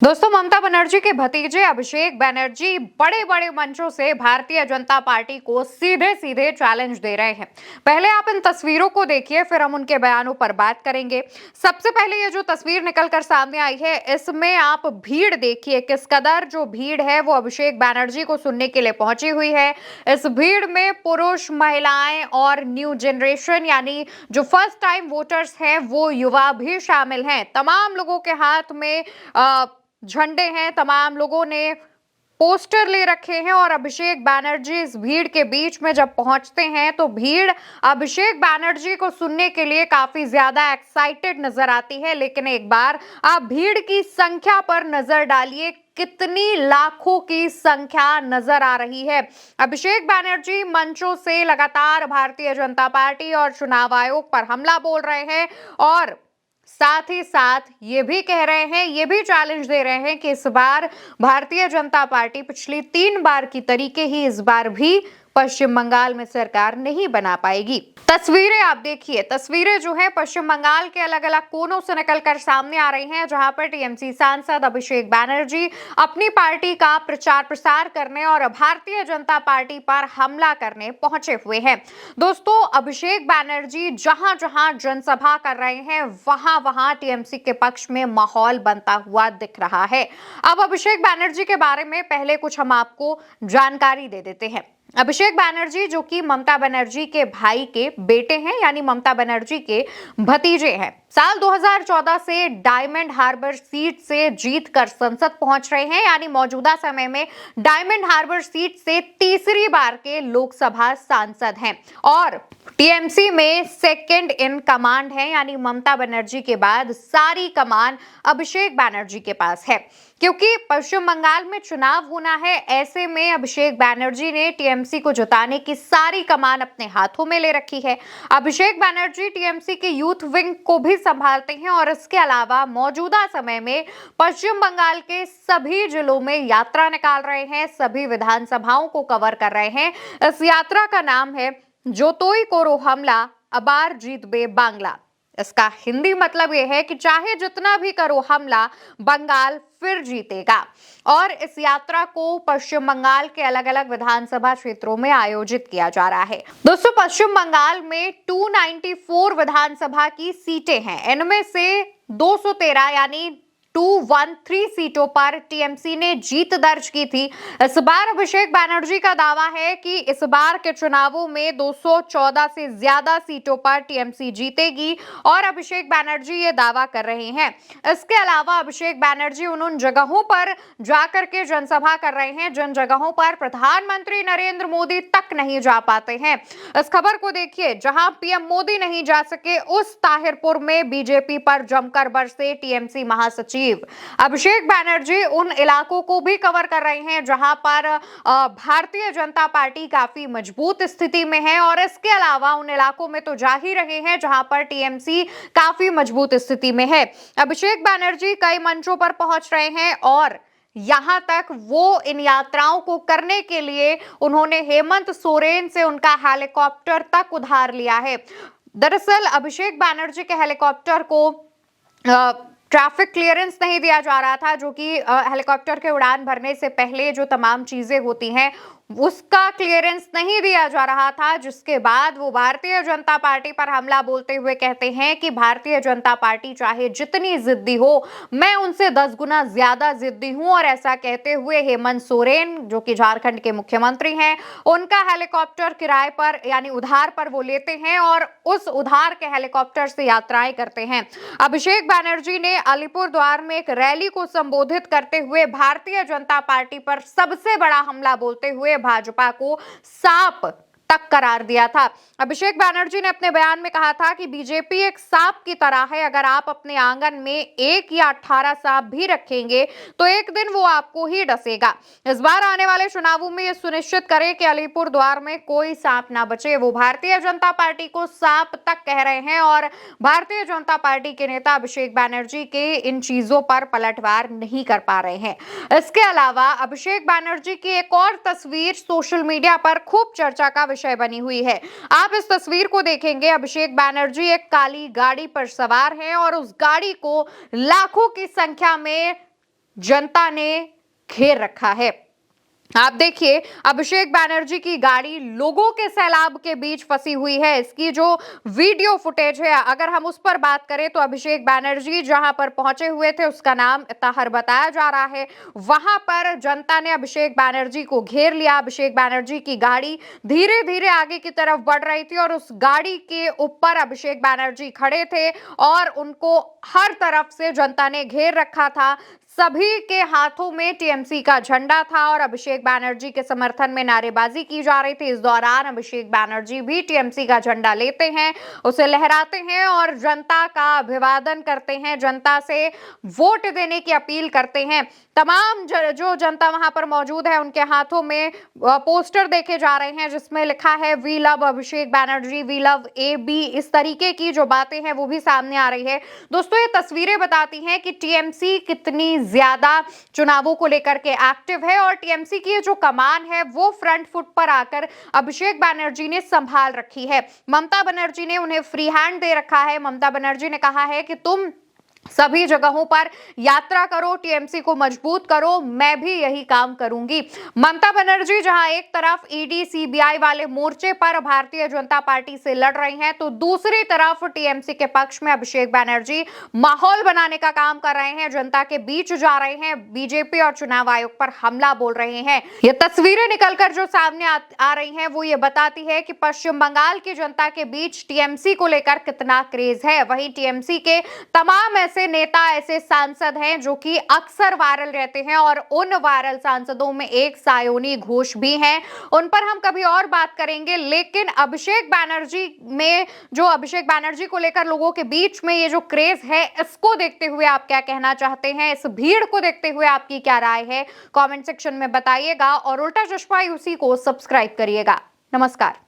दोस्तों, ममता बनर्जी के भतीजे अभिषेक बनर्जी बड़े बड़े मंचों से भारतीय जनता पार्टी को सीधे सीधे चैलेंज दे रहे हैं। पहले आप इन तस्वीरों को देखिए, फिर हम उनके बयानों पर बात करेंगे। सबसे पहले ये जो तस्वीर निकलकर सामने आई है, इसमें आप भीड़ देखिए, किस कदर जो भीड़ है वो अभिषेक बनर्जी को सुनने के लिए पहुंची हुई है। इस भीड़ में पुरुष, महिलाएं और न्यू जनरेशन यानी जो फर्स्ट टाइम वोटर्स हैं वो युवा भी शामिल हैं। तमाम लोगों के हाथ में झंडे हैं, तमाम लोगों ने पोस्टर ले रखे हैं और अभिषेक बनर्जी इस भीड़ के बीच में जब पहुंचते हैं तो भीड़ अभिषेक बनर्जी को सुनने के लिए काफी ज्यादा एक्साइटेड नजर आती है। लेकिन एक बार आप भीड़ की संख्या पर नजर डालिए, कितनी लाखों की संख्या नजर आ रही है। अभिषेक बनर्जी मंचों से लगातार भारतीय जनता पार्टी और चुनाव आयोग पर हमला बोल रहे हैं और साथ ही साथ ये भी कह रहे हैं, ये भी चैलेंज दे रहे हैं कि इस बार भारतीय जनता पार्टी पिछली 3 बार की तरीके ही इस बार भी पश्चिम बंगाल में सरकार नहीं बना पाएगी। तस्वीरें आप देखिए, तस्वीरें जो है पश्चिम बंगाल के अलग अलग कोनों से निकलकर सामने आ रही हैं, जहां पर टीएमसी सांसद अभिषेक बनर्जी अपनी पार्टी का प्रचार प्रसार करने और भारतीय जनता पार्टी पर हमला करने पहुंचे हुए हैं। दोस्तों, अभिषेक बनर्जी जहां जहां जनसभा कर रहे हैं वहां वहां टीएमसी के पक्ष में माहौल बनता हुआ दिख रहा है। अब अभिषेक बनर्जी के बारे में पहले कुछ हम आपको जानकारी दे देते हैं। अभिषेक बनर्जी जो कि ममता बनर्जी के भाई के बेटे हैं, यानी ममता बनर्जी के भतीजे हैं, साल 2014 से डायमंड हार्बर सीट से जीतकर संसद पहुंच रहे हैं, यानी मौजूदा समय में डायमंड हार्बर सीट से तीसरी बार के लोकसभा सांसद हैं और टीएमसी में सेकंड इन कमांड है, यानी ममता बनर्जी के बाद सारी कमान अभिषेक बनर्जी के पास है। क्योंकि पश्चिम बंगाल में चुनाव होना है, ऐसे में अभिषेक बनर्जी ने टीएमसी को जिताने की सारी कमान अपने हाथों में ले रखी है। अभिषेक बनर्जी टीएमसी के यूथ विंग को भी संभालते हैं और इसके अलावा मौजूदा समय में पश्चिम बंगाल के सभी जिलों में यात्रा निकाल रहे हैं, सभी विधानसभाओं को कवर कर रहे हैं। इस यात्रा का नाम है जोतोई कोरो हमला अबार जीत बे बांग्ला। इसका हिंदी मतलब यह है कि चाहे जितना भी करो हमला, बंगाल फिर जीतेगा। और इस यात्रा को पश्चिम बंगाल के अलग अलग विधानसभा क्षेत्रों में आयोजित किया जा रहा है। दोस्तों, पश्चिम बंगाल में 294 विधानसभा की सीटें हैं, इनमें से 213 यानी 213 सीटों पर टीएमसी ने जीत दर्ज की थी। इस बार अभिषेक बनर्जी का दावा है कि इस बार के चुनावों में 214 से ज्यादा सीटों पर टीएमसी जीतेगी और अभिषेक बनर्जी ये दावा कर रहे हैं। इसके अलावा अभिषेक बनर्जी उन जगहों पर जाकर के जनसभा कर रहे हैं जिन जगहों पर प्रधानमंत्री नरेंद्र मोदी तक नहीं जा पाते हैं। इस खबर को देखिए, जहां पीएम मोदी नहीं जा सके उस ताहिरपुर में बीजेपी पर जमकर बरसे टीएमसी महासचिव अभिषेक बनर्जी उन इलाकों को भी कवर कर रहे हैं जहां पर भारतीय जनता पार्टी काफी मजबूत स्थिति में है और इसके अलावा उन इलाकों में तो जा ही रहे हैं जहां पर टीएमसी काफी मजबूत स्थिति में है। अभिषेक बनर्जी कई मंचों पर पहुंच रहे हैं और यहां तक वो इन यात्राओं को करने के लिए उन्होंने हेमंत सोरेन से उनका हेलीकॉप्टर तक उधार लिया है। दरअसल अभिषेक बनर्जी के हेलीकॉप्टर को ट्रैफिक क्लियरेंस नहीं दिया जा रहा था, जो कि हेलीकॉप्टर के उड़ान भरने से पहले जो तमाम चीजें होती हैं उसका क्लियरेंस नहीं दिया जा रहा था, जिसके बाद वो भारतीय जनता पार्टी पर हमला बोलते हुए कहते हैं कि भारतीय जनता पार्टी चाहे जितनी जिद्दी हो, मैं उनसे 10 गुना ज्यादा जिद्दी हूं। और ऐसा कहते हुए हेमंत सोरेन जो कि झारखंड के मुख्यमंत्री हैं, उनका हेलीकॉप्टर किराए पर यानी उधार पर वो लेते हैं और उस उधार के हेलीकॉप्टर से यात्राएं करते हैं। अभिषेक बनर्जी ने अलीपुरद्वार में एक रैली को संबोधित करते हुए भारतीय जनता पार्टी पर सबसे बड़ा हमला बोलते हुए भाजपा को सांप तक करार दिया था। अभिषेक बनर्जी ने अपने बयान में कहा था कि बीजेपी एक सांप की तरह है, अगर आप अपने आंगन में 1 या 18 सांप भी रखेंगे तो एक दिन वो आपको ही डसेगा। इस बार आने वाले चुनावों में ये सुनिश्चित करें कि अलीपुरद्वार में कोई सांप ना बचे। वो भारतीय जनता पार्टी को सांप तक कह रहे हैं और भारतीय जनता पार्टी के नेता अभिषेक बनर्जी के इन चीजों पर पलटवार नहीं कर पा रहे हैं। इसके अलावा अभिषेक बनर्जी की एक और तस्वीर सोशल मीडिया पर खूब चर्चा का विषय बनी हुई है। आप इस तस्वीर को देखेंगे, अभिषेक बनर्जी एक काली गाड़ी पर सवार हैं और उस गाड़ी को लाखों की संख्या में जनता ने घेर रखा है। आप देखिए, अभिषेक बैनर्जी की गाड़ी लोगों के सैलाब के बीच फंसी हुई है। इसकी जो वीडियो फुटेज है, अगर हम उस पर बात करें तो अभिषेक बैनर्जी जहां पर पहुंचे हुए थे उसका नाम इताहर बताया जा रहा है। वहां पर जनता ने अभिषेक बैनर्जी को घेर लिया। अभिषेक बैनर्जी की गाड़ी धीरे धीरे आगे की तरफ बढ़ रही थी और उस गाड़ी के ऊपर अभिषेक बैनर्जी खड़े थे और उनको हर तरफ से जनता ने घेर रखा था। सभी के हाथों में टीएमसी का झंडा था और अभिषेक बैनर्जी के समर्थन में नारेबाजी की जा रही थी। इस दौरान अभिषेक बैनर्जी भी टीएमसी का झंडा लेते हैं, उसे लहराते हैं और जनता का अभिवादन करते हैं, जनता से वोट देने की अपील करते हैं। तमाम जो जनता वहां पर मौजूद है उनके हाथों में पोस्टर देखे जा रहे हैं जिसमें लिखा है we love Abhishek Banerjee, we love AB। इस तरीके की जो बातें हैं वो भी सामने आ रही है। दोस्तों, ये तस्वीरें बताती हैं कि टीएमसी कितनी ज्यादा चुनावों को लेकर के एक्टिव है और टीएमसी की जो कमान है वो फ्रंट फुट पर आकर अभिषेक बैनर्जी ने संभाल रखी है। ममता बनर्जी ने उन्हें फ्री हैंड दे रखा है। ममता बनर्जी ने कहा है कि तुम सभी जगहों पर यात्रा करो, टीएमसी को मजबूत करो, मैं भी यही काम करूंगी। ममता बनर्जी जहां एक तरफ ईडी सीबीआई वाले मोर्चे पर भारतीय जनता पार्टी से लड़ रही हैं, तो दूसरी तरफ टीएमसी के पक्ष में अभिषेक बैनर्जी माहौल बनाने का काम कर रहे हैं, जनता के बीच जा रहे हैं, बीजेपी और चुनाव आयोग पर हमला बोल रहे हैं। ये तस्वीरें निकलकर जो सामने आ रही हैं वो ये बताती है कि पश्चिम बंगाल की जनता के बीच टीएमसी को लेकर कितना क्रेज है। वहीं टीएमसी के तमाम ऐसे नेता, ऐसे सांसद हैं जो कि अक्सर वायरल रहते हैं और उन वायरल सांसदों में एक सायोनी घोष भी हैं। उन पर हम कभी और बात करेंगे, लेकिन अभिषेक बैनर्जी को लेकर लोगों के बीच में ये जो क्रेज है, इसको देखते हुए आप क्या कहना चाहते हैं? इस भीड़ को देखते हुए आपकी क्या राय है? कमेंट सेक्शन में बताइएगा और उल्टा चश्मा यूसी को सब्सक्राइब करिएगा। नमस्कार।